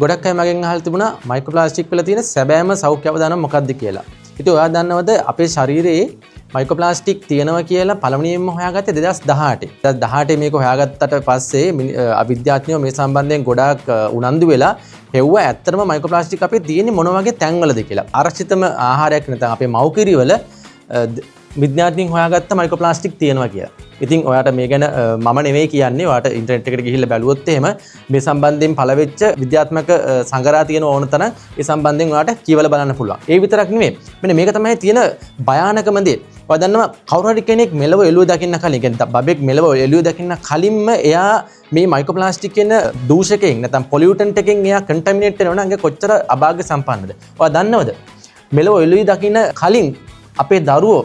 ගොඩක් අය මගෙන් අහලා තිබුණා මයික්‍රෝප්ලාස්ටික් වල තියෙන සැබෑම සෞඛ්‍ය අවදානම් මොකක්ද කියලා. ඉතින් ඔයා දන්නවද අපේ ශරීරයේ මයික්‍රෝප්ලාස්ටික් තියෙනවා කියලා පළමුවෙන්ම හොයාගත්තේ 2018. 2018 මේක හොයාගත්තට පස්සේ විද්‍යාඥයෝ මේ සම්බන්ධයෙන් ගොඩාක් උනන්දු වෙලා හෙව්වා ඇත්තටම මයික්‍රෝප්ලාස්ටික් අපේ තියෙන්නේ මොන වගේ තැන්වලද කියලා. ආරක්ෂිතම ආහාරයක් නැත්නම් අපේ මව්කිරි වල විද්‍යාඥයින් හොයාගත්ත මයික්‍රෝප්ලාස්ටික් තියෙනවා කියලා. ඉතින් ඔයාට මේ ගැන මම නෙවෙයි කියන්නේ. ඔයාට ඉන්ටර්නෙට් එකට ගිහිල්ලා බැලුවොත් එහෙම මේ සම්බන්ධයෙන් පළවෙච්ච විද්‍යාත්මක සංගරා තියෙන ඕන තරම් ඒ සම්බන්ධයෙන් ඔයාට කියවලා බලන්න පුළුවන්. ඒ විතරක් නෙවෙයි. මෙන්න මේක තමයි තියෙන භයානකම දේ. ඔයා දන්නවා කවුරු හරි කෙනෙක් මෙලව එළුව දකින්න කලින් කියන්නේ බබෙක් මෙලව එළුව දකින්න කලින්ම එයා මේ මයික්‍රෝප්ලාස්ටික් කියන දූෂකයෙන් නැත්නම් පොලියුටන්ට් එකෙන් එයා කන්ටැමිනේට් වෙනවා නම් කොච්චර අභාග්‍ය සම්පන්නද. ඔයා දන්නවද? මෙලව එළුව දකින්න කලින් අපේ දරුවෝ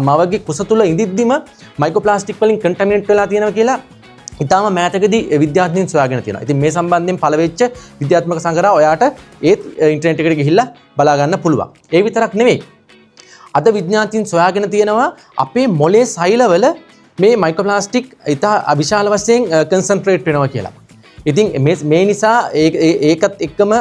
මවගේ කුස තුල ඉඳිද්දිම මයික්‍රෝප්ලාස්ටික් වලින් කන්ටැමිනේට් වෙලා තියෙනවා කියලා ඉතාලම මෑතකදී විද්‍යාඥයින් සොයාගෙන තියෙනවා. ඉතින් මේ සම්බන්ධයෙන් පළවෙච්ච විද්‍යාත්මක සංගරා ඔයාට ඒත් ඉන්ටර්නෙට් එකට ගිහිල්ලා බලා ගන්න පුළුවන්. ඒ විතරක් නෙවෙයි. අද විද්‍යාඥයින් සොයාගෙන තියෙනවා අපේ මොලේ සෛලවල මේ මයික්‍රෝප්ලාස්ටික් ඉතා විශාල වශයෙන් කන්සන්ට්‍රේට් වෙනවා කියලා. ඉතින් මේ නිසා ඒකත් එක්කම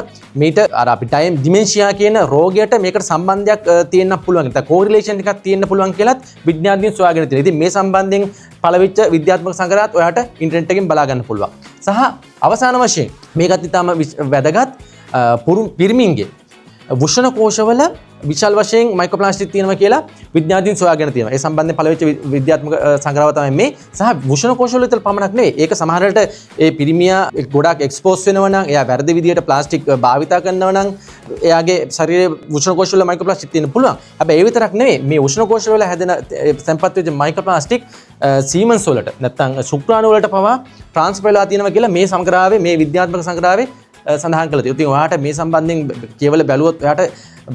මීට අර අපි ටයිම් ඩිමෙන්ෂියා කියන රෝගයට මේකට සම්බන්ධයක් තියෙන්න පුළුවන්. නැත්නම් කෝරිලේෂන් එකක් තියෙන්න පුළුවන් කියලාත් විද්‍යාඥයන් සොයාගෙන තියෙනවා. ඉතින් මේ සම්බන්ධයෙන් පළවෙච්ච විද්‍යාත්මක සංග්‍රහات ඔයාට ඉන්ටර්නෙට් එකෙන් බලා ගන්න පුළුවන්. සහ අවසාන වශයෙන් මේකත් ඉතාම වැදගත් පිරිමින්ගේ වෘෂණ කෝෂවල විශාල වශයෙන් මයික්‍රෝප්ලාස්ටික් තියෙනවා කියලා විද්‍යාඥයන් සොයාගෙන තියෙනවා. ඒ සම්බන්ධයෙන් පළවෙච්ච විද්‍යාත්මක සංග්‍රහව තමයි මේ. සහ වෘෂණ කෝෂවල විතර පමණක් නෙවෙයි. ඒක සමහරවිට ඒ පිරිමියා ගොඩාක් එක්ස්පෝස් වෙනවා නම්, එයා වැරදි විදියට ප්ලාස්ටික් භාවිතා කරනවා නම්, එයාගේ ශරීරයේ වෘෂණ කෝෂවල මයික්‍රෝප්ලාස්ටික් තියෙන්න පුළුවන්. හැබැයි ඒ විතරක් නෙවෙයි. මේ වෘෂණ කෝෂවල හැදෙන සම්පත් වෙච්ච මයික්‍රෝප්ලාස්ටික් සීමන්ස් වලට නැත්නම් ශුක්‍රාණු වලට පවා ට්‍රාන්ස්ෆර් වෙලා තියෙනවා කියලා මේ සංග්‍රහයේ මේ විද්‍යාත්මක සංග්‍රහයේ සඳහන් කළා. ඉතින් ඔයාට මේ සම්බන්ධයෙන් කියවලා බැලුවොත් ඔයාට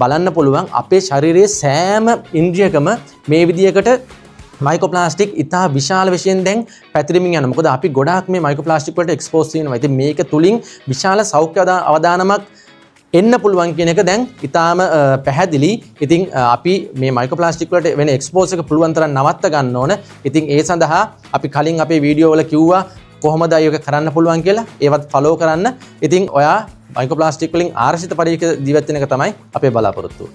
බලන්න පුළුවන් අපේ ශරීරයේ සෑම ඉන්ද්‍රියකම මේ විදියකට මයික්‍රෝප්ලාස්ටික් ඉතා විශාල වශයෙන් දැන් පැතිරෙමින් යනවා. මොකද අපි ගොඩාක් මේ මයික්‍රෝප්ලාස්ටික් වලට එක්ස්පෝස් වෙනවා. ඉතින් මේක තුලින් විශාල සෞඛ්‍ය අවදානමක් එන්න පුළුවන් කියන එක දැන් ඉතාම පැහැදිලි. ඉතින් අපි මේ මයික්‍රෝප්ලාස්ටික් වලට වෙන එක්ස්පෝස් එක පුළුවන් තරම් නවත්ත ගන්න ඕන. ඉතින් ඒ සඳහා අපි කලින් අපේ වීඩියෝ වල කිව්වා කොහොමද ඒක කරන්න පුළුවන් කියලා. ඒවත් ෆලෝ කරන්න. ඉතින් ඔයා මයික්‍රෝප්ලාස්ටික් වලින් ආරක්ෂිත පරිසරයක ජීවත් වෙන එක තමයි අපේ බලාපොරොත්තුව.